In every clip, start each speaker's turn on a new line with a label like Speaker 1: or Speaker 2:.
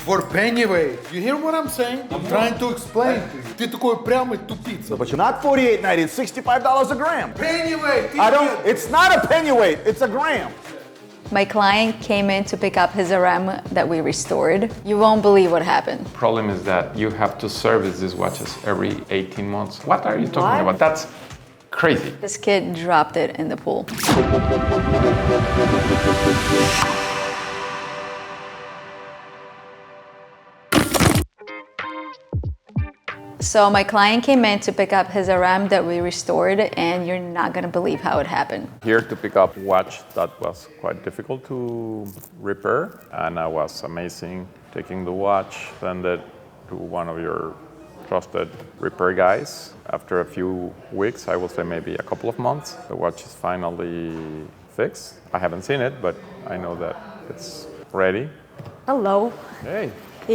Speaker 1: For 𝗴𝗿𝗲𝗍. You hear what I'm saying? I'm trying to explain to you. Ты такой упрямый тупица.
Speaker 2: But you're not 𝗴𝗿𝗲𝗍, it's $65 a gram.
Speaker 1: 𝗴𝗿𝗲𝗍.
Speaker 2: It's not a pennyweight, it's a gram.
Speaker 3: My client came in to pick up his 𝗴𝗲 that we restored. You won't believe what happened.
Speaker 4: Problem is that you have to service these watches every 18 months. What are you talking about? That's crazy.
Speaker 3: This kid dropped it in the pool. So my client came in to pick up his 𝗴𝗲 that we restored, and you're not gonna believe how it happened.
Speaker 4: Here to pick up watch that was quite difficult to repair, and I was amazing taking the watch, send it to one of your trusted repair guys. After a few weeks, I will say maybe a couple of months, the watch is finally fixed. I haven't seen it, but I know that it's ready.
Speaker 3: Hello.
Speaker 4: Hey.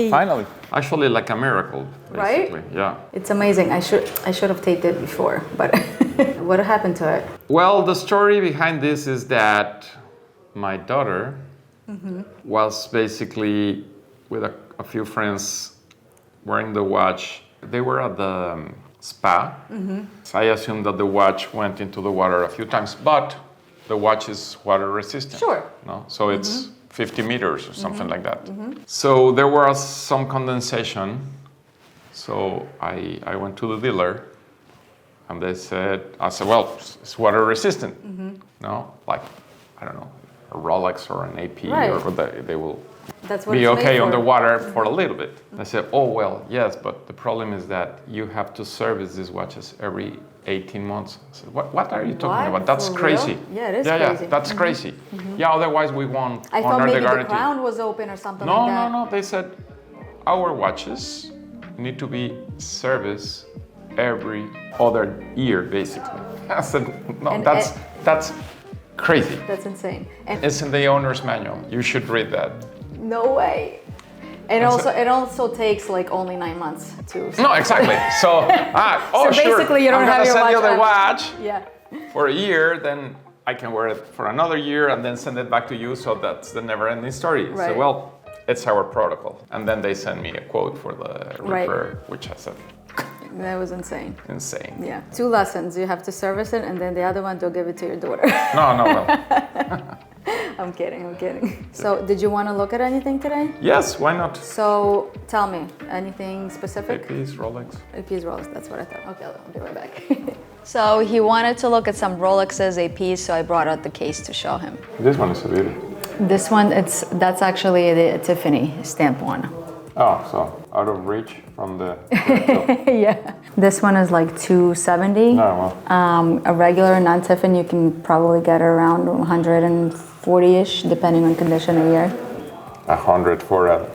Speaker 4: Finally. Actually, like a miracle, basically.
Speaker 3: Right?
Speaker 4: Yeah.
Speaker 3: It's amazing. I should have taped it before, but what happened to it?
Speaker 4: Well, the story behind this is that my daughter was basically with a few friends wearing the watch. They were at the spa. So I assume that the watch went into the water a few times, but the watch is water resistant.
Speaker 3: Sure.
Speaker 4: No? So it's 50 meters or something like that. So there was some condensation. So I went to the dealer and I said, well, it's water resistant. No, like, I don't know, a Rolex or an AP,
Speaker 3: right.
Speaker 4: or they will
Speaker 3: That's what
Speaker 4: be
Speaker 3: it's
Speaker 4: okay
Speaker 3: made for.
Speaker 4: underwater for a little bit. I said, oh, well, yes, but the problem is that you have to service these watches every 18 months. I said, what are you talking about? That's
Speaker 3: For
Speaker 4: crazy.
Speaker 3: real? Yeah, it is crazy.
Speaker 4: Yeah, that's crazy. Yeah, otherwise we won't
Speaker 3: I thought
Speaker 4: honor
Speaker 3: maybe
Speaker 4: the guarantee.
Speaker 3: the crown was open or something like that.
Speaker 4: No. They said our watches need to be serviced every other year, basically. I said, no,
Speaker 3: And
Speaker 4: that's crazy.
Speaker 3: That's insane. And
Speaker 4: It's in the owner's manual. You should read that.
Speaker 3: no way. And it also takes like only 9 months to.
Speaker 4: No, exactly. So,
Speaker 3: So basically you don't
Speaker 4: I'm
Speaker 3: have your
Speaker 4: gonna send you the
Speaker 3: watch.
Speaker 4: watch
Speaker 3: Yeah.
Speaker 4: for a year, then I can wear it for another year and then send it back to you. So that's the never-ending story.
Speaker 3: Right.
Speaker 4: So, well, it's our protocol. And then they send me a quote for the
Speaker 3: Right.
Speaker 4: repair, which I said,
Speaker 3: That was insane.
Speaker 4: insane.
Speaker 3: Yeah. 2 lessons. You have to service it, and then the other one, don't give it to your daughter.
Speaker 4: No, well.
Speaker 3: I'm kidding. So, did you want to look at anything today?
Speaker 4: Yes, why not?
Speaker 3: So, tell me, anything specific?
Speaker 4: APs, Rolex.
Speaker 3: APs, Rolex, that's what I thought. Okay, I'll be right back. So, he wanted to look at some Rolexes, APs, so I brought out the case to show him.
Speaker 4: This one is a beauty.
Speaker 3: This one, that's actually the Tiffany stamp one.
Speaker 4: Oh, so out of reach from the...
Speaker 3: Yeah. This one is like $270.
Speaker 4: No, well.
Speaker 3: A regular non-Tiffany, you can probably get around 140-ish, depending on condition a year.
Speaker 4: 100 for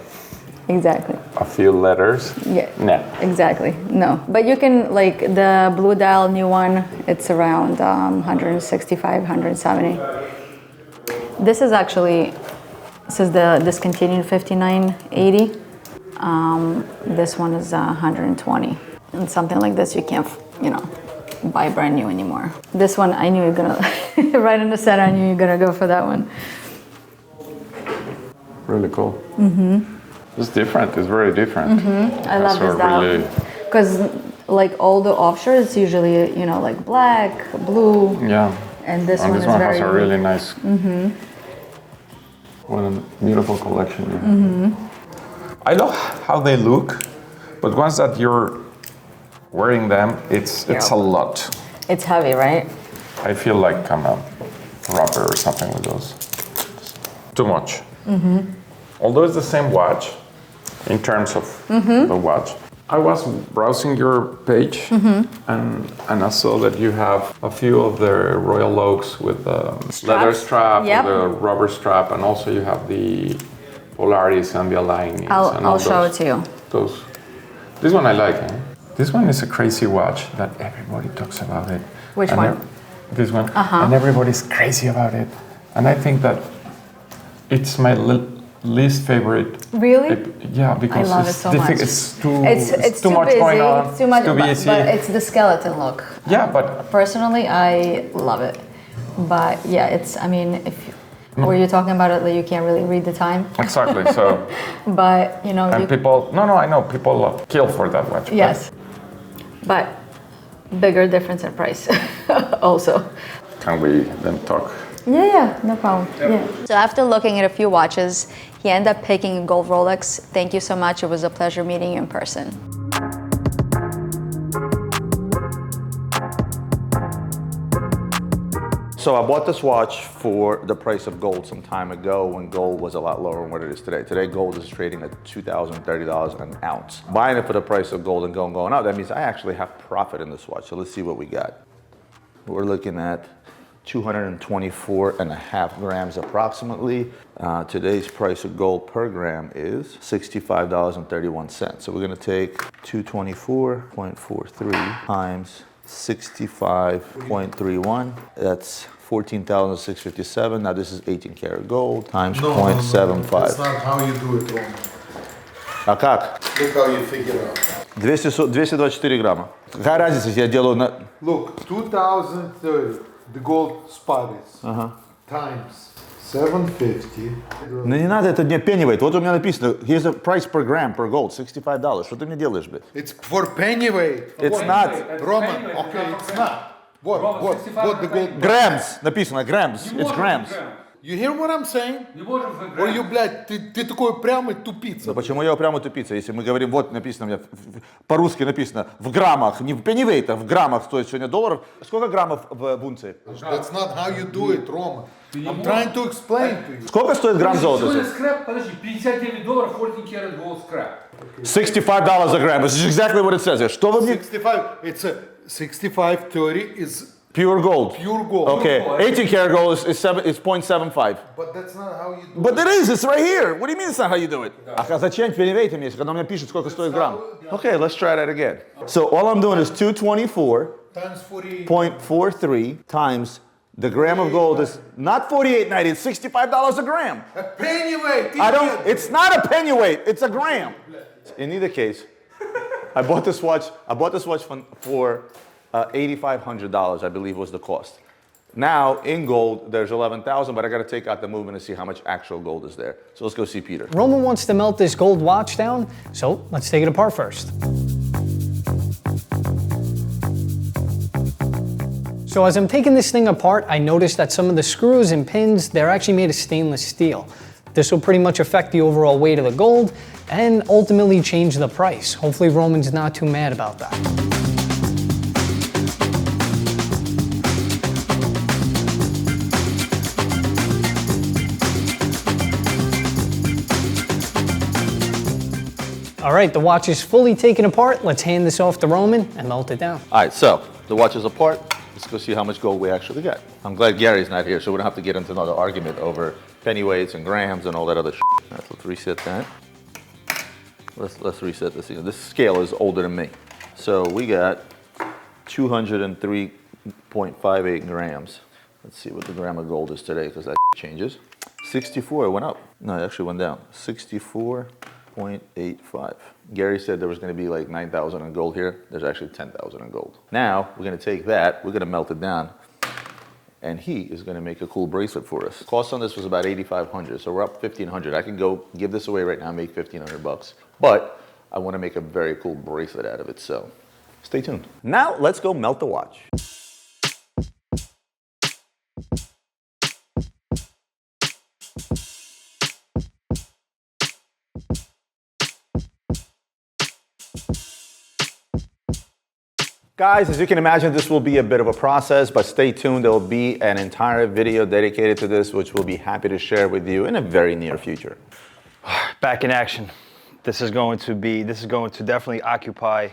Speaker 3: Exactly.
Speaker 4: a few letters?
Speaker 3: Yeah.
Speaker 4: No.
Speaker 3: Exactly. No. But you can, like, the Blue Dial new one, it's around 165, 170. This is actually, this is the discontinued 5980. This one is 120. And something like this, you can't, buy brand new anymore. This one, I knew you're gonna, right in the center, I knew you're gonna go for that one.
Speaker 4: Really cool. It's different. It's very different.
Speaker 3: I love this dial. Because like all the offshore, it's usually, like black, blue.
Speaker 4: Yeah.
Speaker 3: And this one
Speaker 4: this
Speaker 3: is
Speaker 4: one
Speaker 3: very
Speaker 4: has a really nice, what a beautiful collection. Yeah. I love how they look, but once that you're wearing them, it's a lot.
Speaker 3: It's heavy, right?
Speaker 4: I feel like I'm a rapper or something with those. Too much. Although it's the same watch in terms of the watch. I was browsing your page and I saw that you have a few of the Royal Oaks with the leather strap, the rubber strap, and also you have the Polaris and the alignings.
Speaker 3: I'll show it to you.
Speaker 4: This one I like. This one is a crazy watch that everybody talks about it.
Speaker 3: Which one?
Speaker 4: This one. And everybody's crazy about it. And I think that it's my least favorite.
Speaker 3: Really?
Speaker 4: Yeah, because
Speaker 3: I love it so much.
Speaker 4: It's too
Speaker 3: too
Speaker 4: much
Speaker 3: busy,
Speaker 4: going on.
Speaker 3: It's too much,
Speaker 4: too busy.
Speaker 3: but it's the skeleton look.
Speaker 4: Yeah, but
Speaker 3: Personally, I love it. But yeah, Were you talking about it that you can't really read the time?
Speaker 4: Exactly. So,
Speaker 3: But you know,
Speaker 4: and people, no, I know people kill for that watch. but-
Speaker 3: yes, but bigger difference in price also.
Speaker 4: Can we then talk?
Speaker 3: Yeah, no problem. Yeah. So after looking at a few watches, he ended up picking a gold Rolex. Thank you so much. It was a pleasure meeting you in person.
Speaker 2: So I bought this watch for the price of gold some time ago when gold was a lot lower than what it is today. Today, gold is trading at $2,030 an ounce. Buying it for the price of gold and going up, that means I actually have profit in this watch. So let's see what we got. We're looking at 224.5 grams approximately. Today's price of gold per gram is $65.31. So we're gonna take 224.43 times 65.31. That's 14,657. Now this is 18 karat gold times
Speaker 1: No,
Speaker 2: 0.75.
Speaker 1: That's not how you do it, Roman.
Speaker 2: А как?
Speaker 1: Look how you figure out.
Speaker 2: 224 грамма. Какая разница, если я делаю на...
Speaker 1: Look, 2030, the gold spot is times 750.
Speaker 2: Ну не надо, это не 𝗴𝗿𝗲𝗲𝗍𝗂𝗽. Вот у меня написано, here's a price per gram per gold, $65. Что ты мне делаешь, блядь?
Speaker 1: It's for penny weight.
Speaker 2: It's not.
Speaker 1: Roman, okay, it's not. What the gold?
Speaker 2: Grams написано, grams. It's grams.
Speaker 1: You hear what I'm saying? Or you, блядь, ты такой прямый тупица.
Speaker 2: Да почему я упрямо тупица? Если мы говорим, вот написано у меня, по-русски написано, в граммах, не в 𝗴𝗿𝗲𝗍𝗂𝗽, в граммах стоит сегодня долларов. Сколько граммов в унции?
Speaker 1: That's not how you do it, Roman. I'm trying to explain to you.
Speaker 2: Сколько стоит грамм золота?
Speaker 5: Сегодня скрап, подожди, $59, 14 karat gold scrap.
Speaker 2: $65 a gram. This is exactly what it says here. Что вы мне...
Speaker 1: 65, it's a 6530 is
Speaker 2: Pure gold.
Speaker 1: pure gold.
Speaker 2: Okay, 18 karat gold is 0.75.
Speaker 1: But that's not how you do
Speaker 2: But it is, it's right here. What do you mean it's not how you do it? А зачем 𝗴𝗿𝗍𝗲𝗍𝗃 мне, когда у меня пишет, сколько стоит грамм? Okay, let's try that again. So all I'm doing is 224.43
Speaker 1: times 40.
Speaker 2: times the gram of gold is not 48.90, it's $65 a gram.
Speaker 1: A penny weight.
Speaker 2: It's not a 𝗴𝗿𝗍𝗲𝗍𝗃, it's a gram. In either case, I bought this watch for $8,500, I believe was the cost. Now, in gold, there's 11,000, but I gotta take out the movement and see how much actual gold is there. So let's go see Peter.
Speaker 6: Roman wants to melt this gold watch down, so let's take it apart first. So as I'm taking this thing apart, I noticed that some of the screws and pins, they're actually made of stainless steel. This will pretty much affect the overall weight of the gold and ultimately change the price. Hopefully Roman's not too mad about that. All right, the watch is fully taken apart. Let's hand this off to Roman and melt it down.
Speaker 2: All right, so the watch is apart. Let's go see how much gold we actually got. I'm glad Gary's not here, so we don't have to get into another argument over penny weights and grams and all that other shit. All right, let's reset that. Let's reset this. This scale is older than me. So we got 203.58 grams. Let's see what the gram of gold is today, because that changes. 64, it went up. No, it actually went down. 64.85. Gary said there was going to be like 9,000 in gold here. There's actually 10,000 in gold. Now, we're going to take that, we're going to melt it down, and he is going to make a cool bracelet for us. Cost on this was about 8,500, so we're up 1,500. I can go give this away right now and make 1,500 bucks. But I want to make a very cool bracelet out of it, so stay tuned. Now, let's go melt the watch. Guys, as you can imagine, this will be a bit of a process, but stay tuned. There will be an entire video dedicated to this, which we'll be happy to share with you in a very near future.
Speaker 7: Back in action. This is going to definitely occupy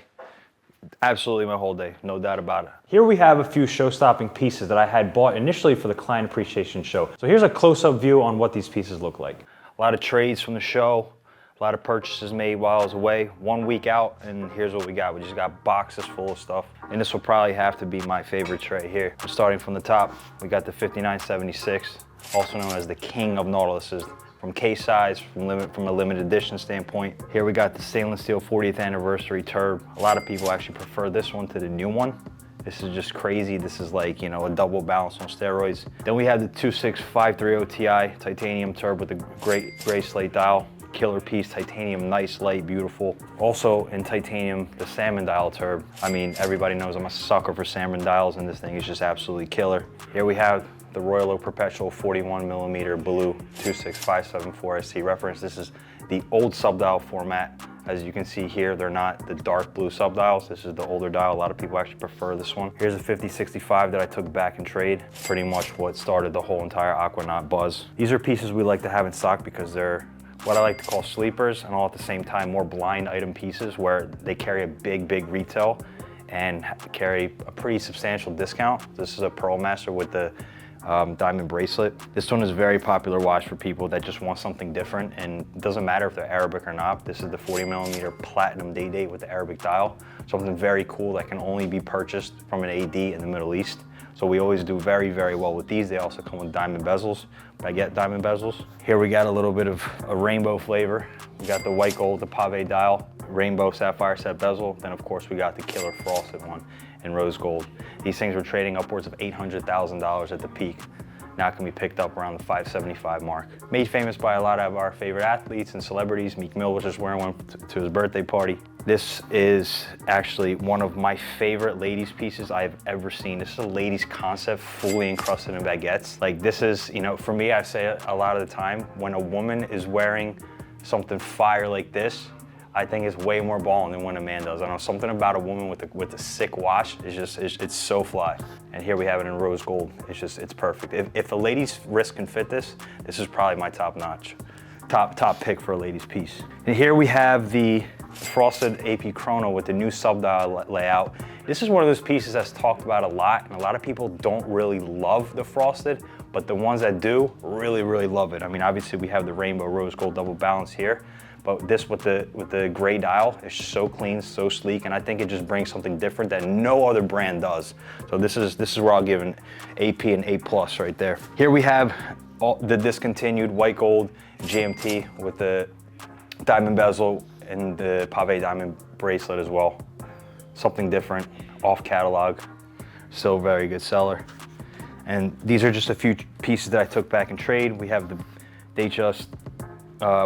Speaker 7: absolutely my whole day, no doubt about it.
Speaker 8: Here we have a few show-stopping pieces that I had bought initially for the client appreciation show. So here's a close-up view on what these pieces look like.
Speaker 7: A lot of trades from the show, a lot of purchases made while I was away. 1 week out, and here's what we got. We just got boxes full of stuff. And this will probably have to be my favorite tray here. Starting from the top, we got the 5976, also known as the king of Nautiluses. From case size, from a limited edition standpoint. Here we got the stainless steel 40th anniversary 𝗙𝗰𝗲𝗯𝗆. A lot of people actually prefer this one to the new one. This is just crazy. This is like, you know, a double balance on steroids. Then we have the 𝗵𝗲𝗄𝗃 Ti titanium turb with a great gray slate dial. Killer piece, titanium, nice, light, beautiful. Also in titanium, the salmon dial turb. I mean, everybody knows I'm a sucker for salmon dials, and this thing is just absolutely killer. Here we have the Royal Oak Perpetual 41mm blue 𝗵𝗲𝗄𝗽 reference. This is the old sub-dial format. As you can see here, they're not the dark blue sub-dials. This is the older dial. A lot of people actually prefer this one. Here's a 5065 that I took back in trade. Pretty much what started the whole entire Aquanaut buzz. These are pieces we like to have in stock because they're what I like to call sleepers, and all at the same time more blind item pieces where they carry a big retail and carry a pretty substantial discount. This is a Pearl Master with the diamond bracelet. This one is a very popular watch for people that just want something different, and it doesn't matter if they're Arabic or not. This is the 40mm platinum day-date with the Arabic dial. Something very cool that can only be purchased from an AD in the Middle East. So we always do very well with these. They also come with diamond bezels. I get diamond bezels. Here we got a little bit of a rainbow flavor. We got the white gold, the pave dial, rainbow sapphire set bezel. Then of course we got the killer frosted one in rose gold. These things were trading upwards of $800,000 at the peak. Now it can be picked up around the $575 mark. Made famous by a lot of our favorite athletes and celebrities. Meek Mill was just wearing one to his birthday party. This is actually one of my favorite ladies pieces I've ever seen. This is a ladies concept fully encrusted in baguettes. Like this is, you know, for me, I say a lot of the time, when a woman is wearing something fire like this, I think it's way more ballin' than when a man does. I don't know, something about a woman with a sick watch is just, it's so fly. And here we have it in rose gold. It's perfect. If a lady's wrist can fit this, this is probably my top notch, top pick for a lady's piece. And here we have the frosted AP Chrono with the new sub-dial layout. This is one of those pieces that's talked about a lot, and a lot of people don't really love the frosted, but the ones that do really love it. I mean, obviously we have the rainbow rose gold double balance here, but this with the gray dial is so clean, so sleek, and I think it just brings something different that no other brand does. So this is where I'll give an AP and A+ right there. Here we have the discontinued white gold GMT with the diamond bezel and the pave diamond bracelet as well. Something different, off catalog, still a very good seller. And these are just a few pieces that I took back in trade. We have the Datejust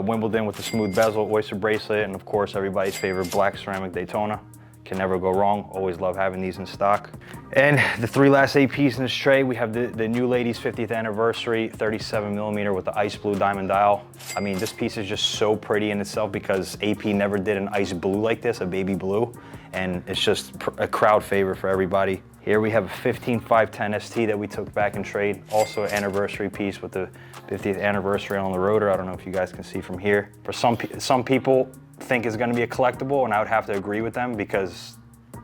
Speaker 7: Wimbledon with the smooth bezel, oyster bracelet, and of course everybody's favorite black ceramic Daytona. Can never go wrong. Always love having these in stock. And the three last APs in this tray, we have the new ladies 50th anniversary 37mm with the ice blue diamond dial. I mean, this piece is just so pretty in itself because AP never did an ice blue like this, a baby blue, and it's just a crowd favorite for everybody. Here we have a 15510 ST that we took back in trade. Also an anniversary piece with the 50th anniversary on the rotor. I don't know if you guys can see from here. For some people think it's gonna be a collectible, and I would have to agree with them because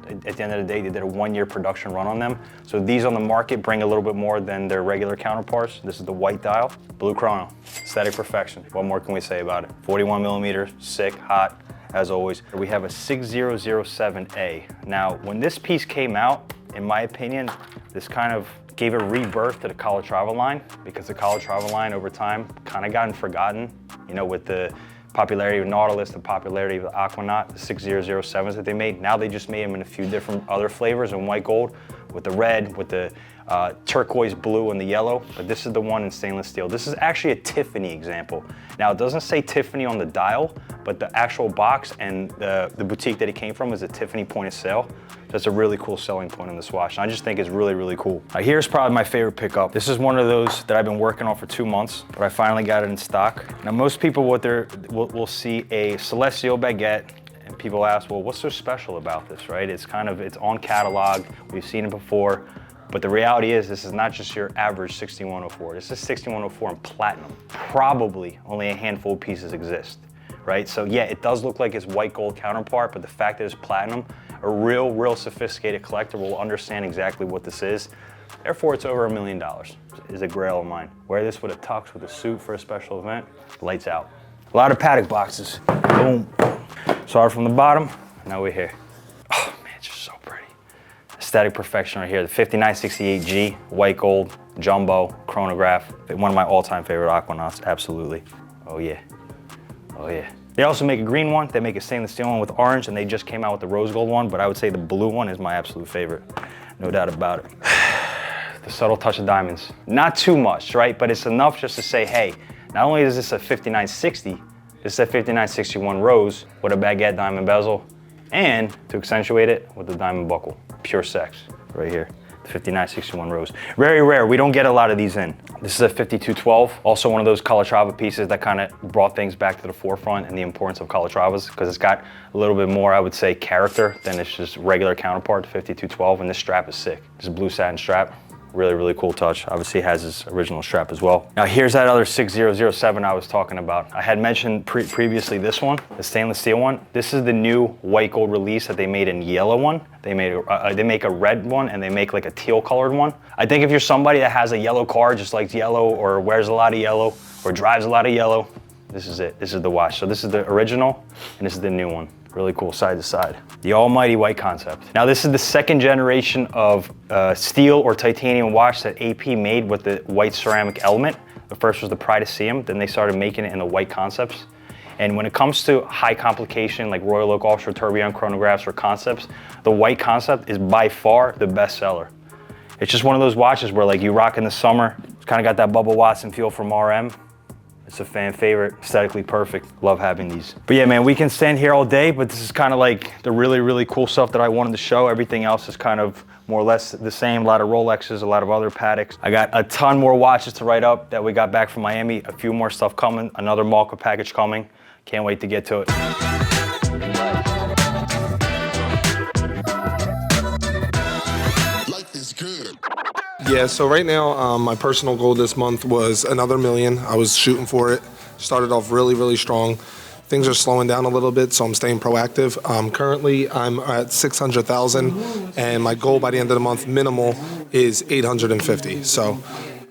Speaker 7: at the end of the day, they did a 1-year production run on them. So these on the market bring a little bit more than their regular counterparts. This is the white dial, blue chrono, aesthetic perfection. What more can we say about it? 41mm, sick, hot, as always. We have a 6007A. Now, when this piece came out, in my opinion, this kind of gave a rebirth to the 𝗏𝗏 line, because the 𝗏𝗏 line over time kind of gotten forgotten, you know, with the popularity of Nautilus, the popularity of the Aquanaut, the 6007s that they made. Now they just made them in a few different other flavors in white gold, with the red, with the turquoise blue and the yellow, but this is the one in stainless steel. This is actually a Tiffany example. Now it doesn't say Tiffany on the dial, but the actual box and the boutique that it came from is a Tiffany point of sale. That's a really cool selling point in this watch, and I just think it's really cool. Here's probably my favorite pickup. This is one of those that I've been working on for 2 months, but I finally got it in stock. Now most people will see a Celestial baguette, and people ask, well, what's so special about this, right? It's on catalog, we've seen it before, but the reality is this is not just your average 6104. This is 6104 in platinum. Probably only a handful of pieces exist, right? So yeah, it does look like its white gold counterpart, but the fact that it's platinum, a real sophisticated collector will understand exactly what this is. Therefore, it's over $1 million. It's a grail of mine. Wear this with a tux, with a suit for a special event, lights out. A lot of Patek boxes, boom. Started from the bottom, now we're here. Oh man, it's just so pretty. Aesthetic perfection right here. The 5968G, white gold, jumbo, chronograph. One of my all-time favorite Aquanauts, absolutely. Oh yeah, oh yeah. They also make a green one, they make a stainless steel one with orange, and they just came out with the rose gold one, but I would say the blue one is my absolute favorite. No doubt about it. The subtle touch of diamonds. Not too much, right? But it's enough just to say, hey, not only is this a 5960, this is a 5961 rose with a baguette diamond bezel, and to accentuate it with the diamond buckle. Pure sex, right here. 5961 rose. Very rare, we don't get a lot of these in. This is a 5212, also one of those 𝗙𝗃𝗲𝗏 pieces that kind of brought things back to the forefront and the importance of 𝗙𝗃𝗏s, because it's got a little bit more, I would say, character than its just regular counterpart, 5212, and this strap is sick. It's a blue satin strap. Really, really cool touch. Obviously it has its original strap as well. Now here's that other 6007 I was talking about. I had mentioned previously this one, the stainless steel one. This is the new white gold release that they made in yellow one. They make a red one and they make like a teal colored one. I think if you're somebody that has a yellow car, just likes yellow or wears a lot of yellow or drives a lot of yellow, this is it. This is the watch. So this is the original and this is the new one. Really cool side to side. The almighty white concept. Now this is the second generation of steel or titanium watch that AP made with the white ceramic element. The first was the 𝗙𝗏𝗏𝗀𝗃, then they started making it in the white concepts. And when it comes to high complication like Royal Oak Offshore Tourbillon chronographs or concepts, the white concept is by far the best seller. It's just one of those watches where like you rock in the summer, it's kind of got that Bubba Watson feel from RM. It's a fan favorite, aesthetically perfect. Love having these. But yeah, man, we can stand here all day, but this is kind of like the really, really cool stuff that I wanted to show. Everything else is kind of more or less the same. A lot of Rolexes, a lot of other Patek's. I got a ton more watches to write up that we got back from Miami. A few more stuff coming, another Malka package coming. Can't wait to get to it.
Speaker 9: Yeah, so right now, my personal goal this month was another million. I was shooting for it. Started off really, really strong. Things are slowing down a little bit, so I'm staying proactive. Currently, I'm at 600,000, and my goal by the end of the month, minimal, is 850. So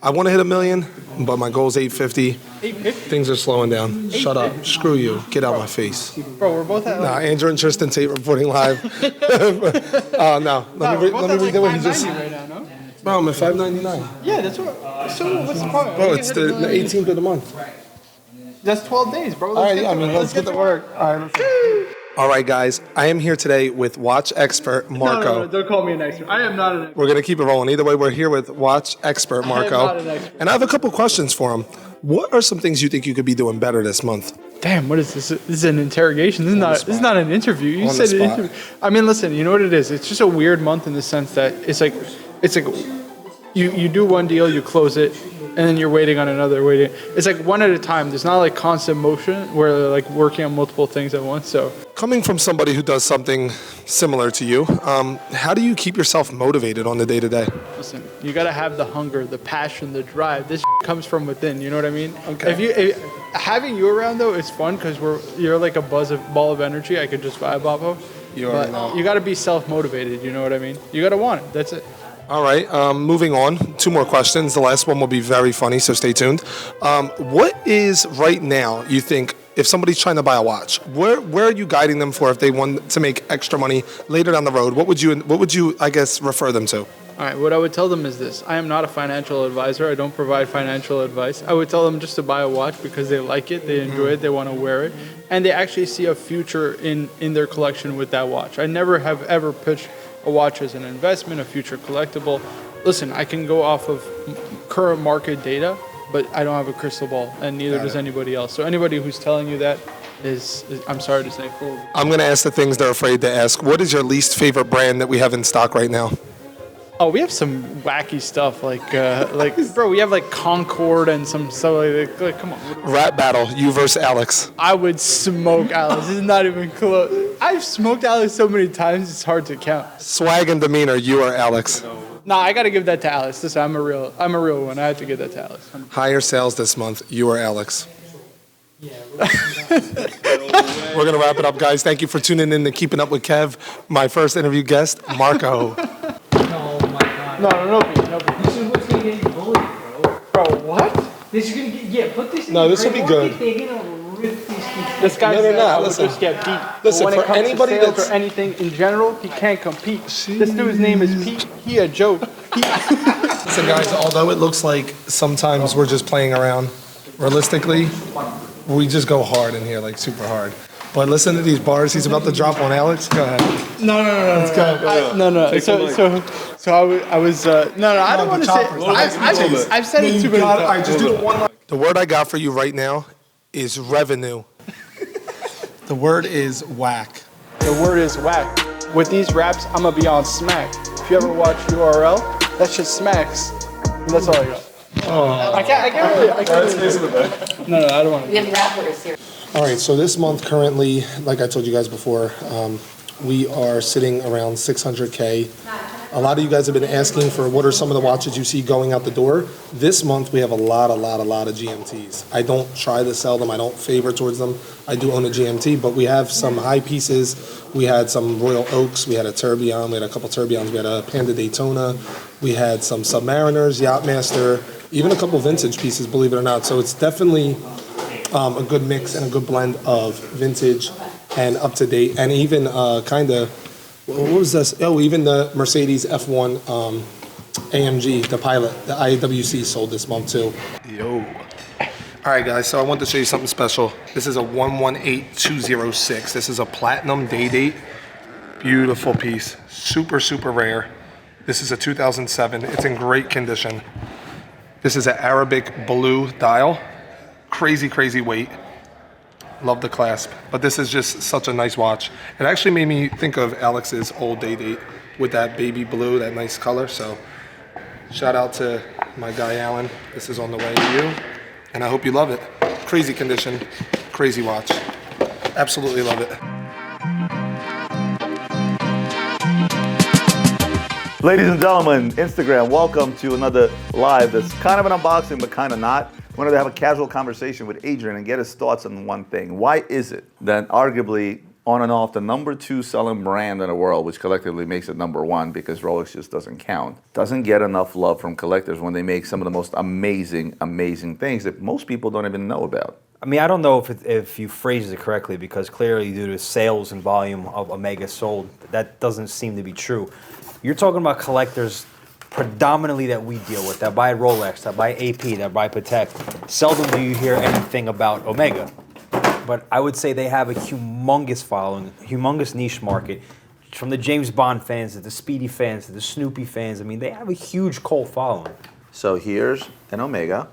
Speaker 9: I want to hit a million, but my goal is 850. 850? Things are slowing down. Shut up. Screw you. Get out my face.
Speaker 10: Bro, we're both at...
Speaker 9: Nah, Andrew and Tristan Tate reporting live. No. Let me read what he just...
Speaker 10: Right now, no?
Speaker 9: Bro, I'm at $5.99.
Speaker 10: Yeah, that's what... So what's the point?
Speaker 9: Bro, it's the 18th of the month.
Speaker 10: That's 12 days, bro.
Speaker 9: All right, let's get to work. All right, let's All right, guys. I am here today with watch expert Marco.
Speaker 10: No, don't call me an expert. I am not an expert.
Speaker 9: We're going to keep it rolling. Either way, we're here with watch expert Marco.
Speaker 10: I am not an expert.
Speaker 9: And I have a couple questions for him. What are some things you think you could be doing better this month?
Speaker 10: Damn, what is this? This is an interrogation. This is not an interview. You said an interview. I mean, listen, you know what it is? It's just a weird month in the sense that it's like you do one deal, you close it, and then you're waiting on another, waiting. It's like one at a time. There's not like constant motion where they're like working on multiple things at once. So
Speaker 9: coming from somebody who does something similar to you, how do you keep yourself motivated on the day-to-day?
Speaker 10: Listen, you got to have the hunger, the passion, the drive. This comes from within, you know what I mean?
Speaker 9: Okay.
Speaker 10: Having you around though, it's fun because you're like a ball of energy I could just vibe off of. You got to be self-motivated, you know what I mean? You got to want it, that's it.
Speaker 9: All right, moving on. 2 more questions. The last one will be very funny, so stay tuned. What is right now, you think, if somebody's trying to buy a watch, where are you guiding them for if they want to make extra money later down the road? What would you, I guess, refer them to?
Speaker 10: All right, what I would tell them is this. I am not a financial advisor. I don't provide financial advice. I would tell them just to buy a watch because they like it, they enjoy it, they want to wear it, and they actually see a future in their collection with that watch. I never have ever pitched a watch as an investment, a future collectible. Listen, I can go off of current market data, but I don't have a crystal ball, and neither does anybody else. So anybody who's telling you that is I'm sorry to say, fool.
Speaker 9: I'm going to ask the things they're afraid to ask. What is your least favorite brand that we have in stock right now?
Speaker 10: Oh, we have some wacky stuff like bro, we have like Concord and some stuff like come on.
Speaker 9: Rap battle, you versus Alex.
Speaker 10: I would smoke Alex. This is not even close. I've smoked Alex so many times it's hard to count.
Speaker 9: Swag and demeanor, you or Alex?
Speaker 10: Nah, I gotta give that to Alex. Listen, I'm a real one. I have to give that to Alex.
Speaker 9: Higher sales this month, you or Alex? Yeah. We're gonna wrap it up, guys. Thank you for tuning in to Keeping Up with Kev. My first interview guest, Marco.
Speaker 10: No, This is what's gonna get you bullied, bro. Bro, what?
Speaker 11: This is gonna get, put this in.
Speaker 9: No, this will be good.
Speaker 11: They're gonna rip these people.
Speaker 10: This guy said I would just get beat.
Speaker 9: Listen,
Speaker 10: when it
Speaker 9: for
Speaker 10: comes
Speaker 9: anybody
Speaker 10: to sales
Speaker 9: that's
Speaker 10: or anything in general, he can't compete. This dude's name is Pete. He a joke.
Speaker 9: Listen, guys, although it looks like sometimes we're just playing around, realistically, we just go hard in here, like super hard. But listen to these bars he's about to drop on Alex. Go ahead.
Speaker 10: No. Let's go. No. So I was. No. I don't want to say. I've said it too many times.
Speaker 9: All right, just do it one. The word I got for you right now is revenue. The word is whack.
Speaker 10: The word is whack. With these raps, I'm gonna be on smack. If you ever watch URL, that shit smacks. And that's all I got. Oh. I can't really. No, I don't want to.
Speaker 3: We have rappers here.
Speaker 9: All right, so this month currently, like I told you guys before, we are sitting around 600K. A lot of you guys have been asking for what are some of the watches you see going out the door. This month we have a lot of GMTs. I don't try to sell them. I don't favor towards them. I do own a GMT, but we have some high pieces. We had some Royal Oaks. We had a Tourbillon. We had a couple Tourbillons. We had a Panda Daytona. We had some Submariners, Yachtmaster, even a couple vintage pieces, believe it or not. So it's definitely a good mix and a good blend of vintage and up to date, and even kind of, what was this? Oh, even the Mercedes F1 AMG, the Pilot, the IWC sold this month too. Yo. All right, guys, so I want to show you something special. This is a 118206. This is a platinum day date. Beautiful piece. Super, super rare. This is a 2007. It's in great condition. This is an Arabic blue dial. Crazy, crazy weight. Love the clasp. But this is just such a nice watch. It actually made me think of Alex's old day date with that baby blue, that nice color. So shout out to my guy Alan. This is on the way to you. And I hope you love it. Crazy condition, crazy watch. Absolutely love it.
Speaker 2: Ladies and gentlemen, Instagram, welcome to another live that's kind of an unboxing, but kind of not. Wanted to have a casual conversation with Adrian and get his thoughts on one thing. Why is it that arguably on and off the #2 selling brand in the world, which collectively makes it #1 because Rolex just doesn't count, doesn't get enough love from collectors when they make some of the most amazing, amazing things that most people don't even know about?
Speaker 7: I mean, I don't know if you phrased it correctly, because clearly due to sales and volume of Omega sold, that doesn't seem to be true. You're talking about collectors predominantly that we deal with, that buy Rolex, that buy AP, that buy Patek. Seldom do you hear anything about Omega. But I would say they have a humongous following, humongous niche market. From the James Bond fans to the Speedy fans to the Snoopy fans. I mean, they have a huge cult following.
Speaker 2: So here's an Omega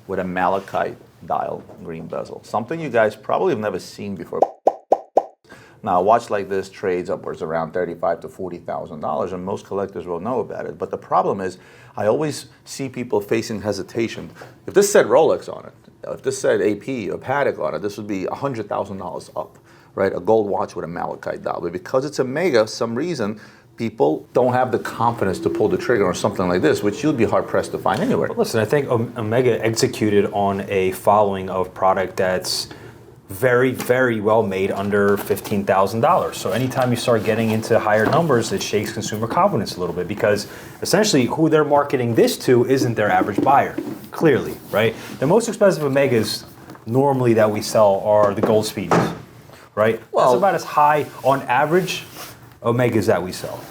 Speaker 2: with a malachite dial green bezel. Something you guys probably have never seen before. Now, a watch like this trades upwards around $35,000 to $40,000, and most collectors will know about it. But the problem is, I always see people facing hesitation. If this said Rolex on it, if this said AP or Patek on it, this would be $100,000 up, right? A gold watch with a malachite dial. But because it's Omega, some reason, people don't have the confidence to pull the trigger on something like this, which you'd be hard-pressed to find anywhere.
Speaker 7: But listen, I think Omega executed on a following of product that's very, very well made under $15,000. So anytime you start getting into higher numbers, it shakes consumer confidence a little bit, because essentially who they're marketing this to isn't their average buyer, clearly, right? The most expensive Omegas normally that we sell are the gold speedies, right? Well, that's about as high on average Omegas that we sell.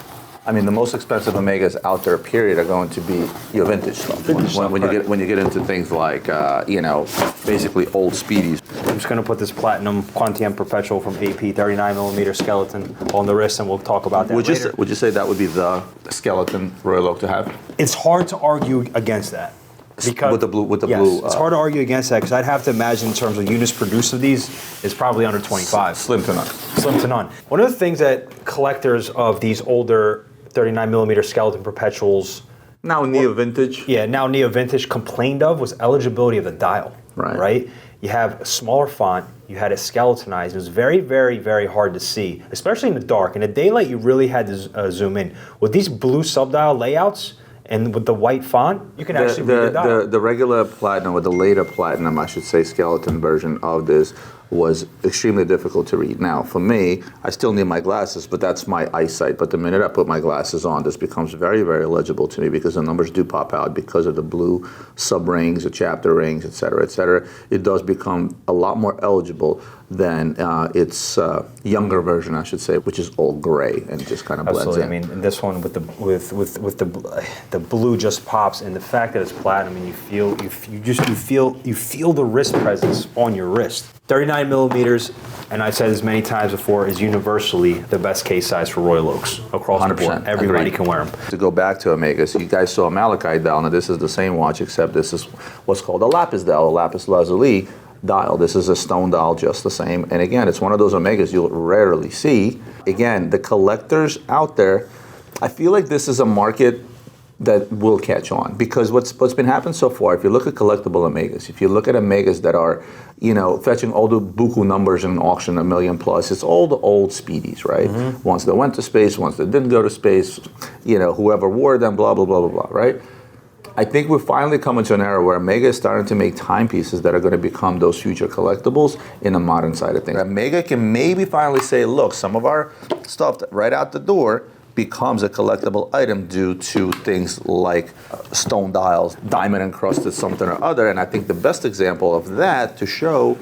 Speaker 2: I mean, the most expensive Omegas out there, period, are going to be your vintage stuff. When you get into things like, basically old speedies.
Speaker 7: I'm just going to put this platinum Quantième Perpetual from AP 39mm skeleton on the wrist, and we'll talk about that later.
Speaker 2: Would you say that would be the skeleton Royal Oak to have?
Speaker 7: It's hard to argue against that. Because,
Speaker 2: with the blue.
Speaker 7: It's hard to argue against that, because I'd have to imagine in terms of units produced of these, it's probably under 25.
Speaker 2: Slim to none.
Speaker 7: Slim to none. One of the things that collectors of these older 39mm skeleton perpetuals,
Speaker 2: now neo-vintage.
Speaker 7: Yeah, now neo-vintage, complained of was eligibility of the dial. Right? You have a smaller font, you had it skeletonized. It was very, very, very hard to see, especially in the dark. In the daylight, you really had to zoom in. With these blue subdial layouts and with the white font, you can actually read the dial.
Speaker 2: The regular platinum, or the later platinum, I should say, skeleton version of this was extremely difficult to read. Now, for me, I still need my glasses, but that's my eyesight. But the minute I put my glasses on, this becomes very, very legible to me, because the numbers do pop out because of the blue sub-rings, the chapter rings, et cetera, et cetera. It does become a lot more eligible than its younger version, I should say, which is all gray and just kind of blends
Speaker 8: Absolutely.
Speaker 2: in.
Speaker 8: I mean, and this one with the blue just pops, and the fact that it's platinum, and you feel the wrist presence on your wrist. 39 millimeters, and I've said this many times before, is universally the best case size for Royal Oaks across the board. Everybody can wear them.
Speaker 2: To go back to Omegas, you guys saw a malachite dial. Now this is the same watch, except this is what's called a lapis dial, a lapis lazuli dial. This is a stone dial just the same. And again, it's one of those Omegas you'll rarely see. Again, the collectors out there, I feel like this is a market that will catch on, because what's been happening so far, if you look at collectible Omegas, if you look at Omegas that are, you know, fetching all the buku numbers in an auction, 1 million plus, it's all the old speedies, right? Ones that went to space, ones that didn't go to space, you know, whoever wore them, blah, blah, blah, blah, blah, right? I think we're finally coming to an era where Omega is starting to make timepieces that are going to become those future collectibles in the modern side of things. Omega can maybe finally say, look, some of our stuff that right out the door becomes a collectible item due to things like stone dials, diamond encrusted something or other. And I think the best example of that to show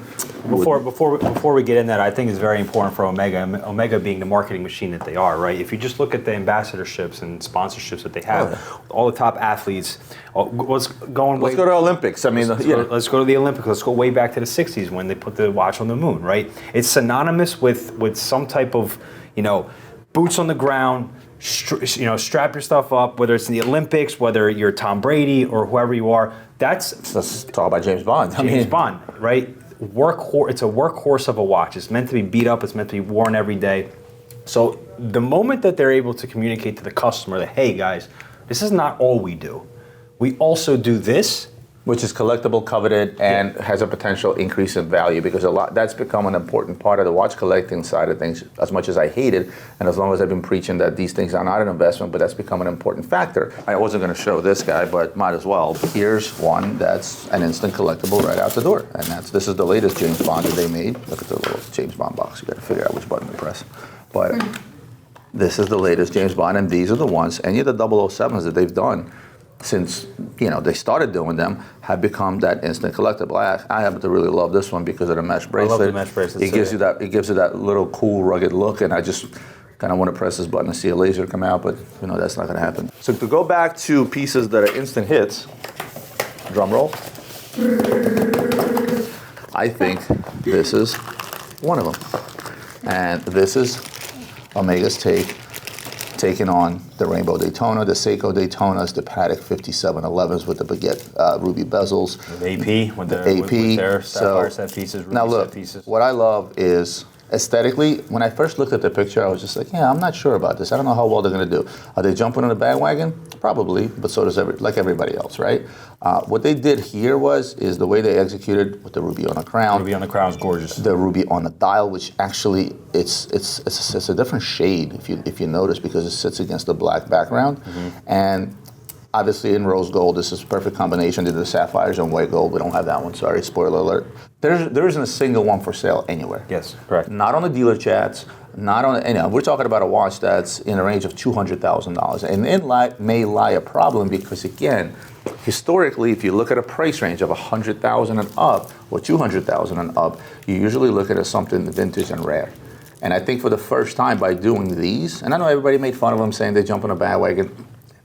Speaker 8: Before we get in that, I think it's very important for Omega being the marketing machine that they are, right? If you just look at the ambassadorships and sponsorships that they have, all the top athletes, let's go to
Speaker 2: the Olympics. I mean,
Speaker 8: let's go to the Olympics. Let's go way back to the 60s when they put the watch on the moon, right? It's synonymous with some type of, you know, boots on the ground, strap your stuff up, whether it's in the Olympics, whether you're Tom Brady or whoever you are.
Speaker 2: Let's talk about James Bond.
Speaker 8: James Bond, right? It's a workhorse of a watch. It's meant to be beat up. It's meant to be worn every day. So the moment that they're able to communicate to the customer that, hey guys, this is not all we do. We also do this.
Speaker 2: Which is collectible, coveted, and has a potential increase in value, because that's become an important part of the watch collecting side of things, as much as I hate it, and as long as I've been preaching that these things are not an investment, but that's become an important factor. I wasn't going to show this guy, but might as well. Here's one that's an instant collectible right out the door, and this is the latest James Bond that they made. Look at the little James Bond box. You got to figure out which button to press. But this is the latest James Bond, and these are the ones, any of the 007s that they've done since, you know, they started doing them, have become that instant collectible. I happen to really love this one because of the mesh bracelet.
Speaker 8: I love the mesh bracelet.
Speaker 2: It gives you that little cool, rugged look, and I just kind of want to press this button and see a laser come out, but you know that's not going to happen. So to go back to pieces that are instant hits, drum roll. I think this is one of them, and this is Omega's taking on the Rainbow Daytona, the Seiko Daytonas, the Patek 5711s with the baguette ruby bezels.
Speaker 8: With AP, with their sapphire set pieces, ruby
Speaker 2: now look,
Speaker 8: set pieces.
Speaker 2: What I love is, aesthetically, when I first looked at the picture, I was just like, yeah, I'm not sure about this. I don't know how well they're going to do. Are they jumping on the bandwagon? Probably, but so does everybody else, right? What they did here is the way they executed with the ruby on the crown.
Speaker 8: Ruby on the crown is gorgeous.
Speaker 2: The ruby on the dial, which actually it's a different shade if you notice, because it sits against the black background, and obviously in rose gold, this is a perfect combination. They did the sapphires and white gold. We don't have that one, sorry, spoiler alert. There isn't a single one for sale anywhere.
Speaker 8: Yes, correct.
Speaker 2: Not on the dealer chats, not on, we're talking about a watch that's in the range of $200,000. And in may lie a problem, because again, historically, if you look at a price range of $100,000 and up, or $200,000 and up, you usually look at something vintage and rare. And I think for the first time by doing these, and I know everybody made fun of them saying they jump on a bandwagon,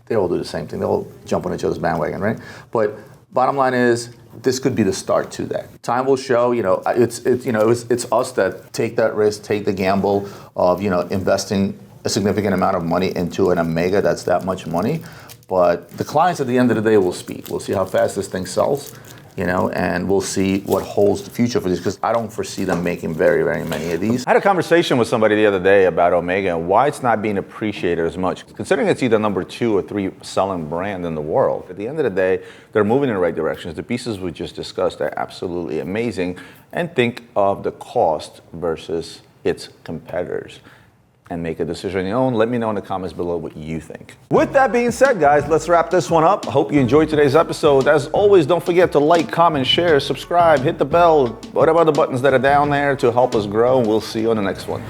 Speaker 2: they all do the same thing. They all jump on each other's bandwagon, right? But bottom line is, this could be the start to that. Time will show. It's us that take that risk, take the gamble of investing a significant amount of money into an Omega that's that much money. But the clients at the end of the day will speak. We'll see how fast this thing sells, and we'll see what holds the future for these, because I don't foresee them making very, very many of these. I had a conversation with somebody the other day about Omega and why it's not being appreciated as much, considering it's either number 2 or 3 selling brand in the world. At the end of the day, they're moving in the right directions. The pieces we just discussed are absolutely amazing. And think of the cost versus its competitors, and make a decision on your own. Let me know in the comments below what you think. With that being said, guys, let's wrap this one up. I hope you enjoyed today's episode. As always, don't forget to like, comment, share, subscribe, hit the bell, whatever other buttons that are down there to help us grow, and we'll see you on the next one.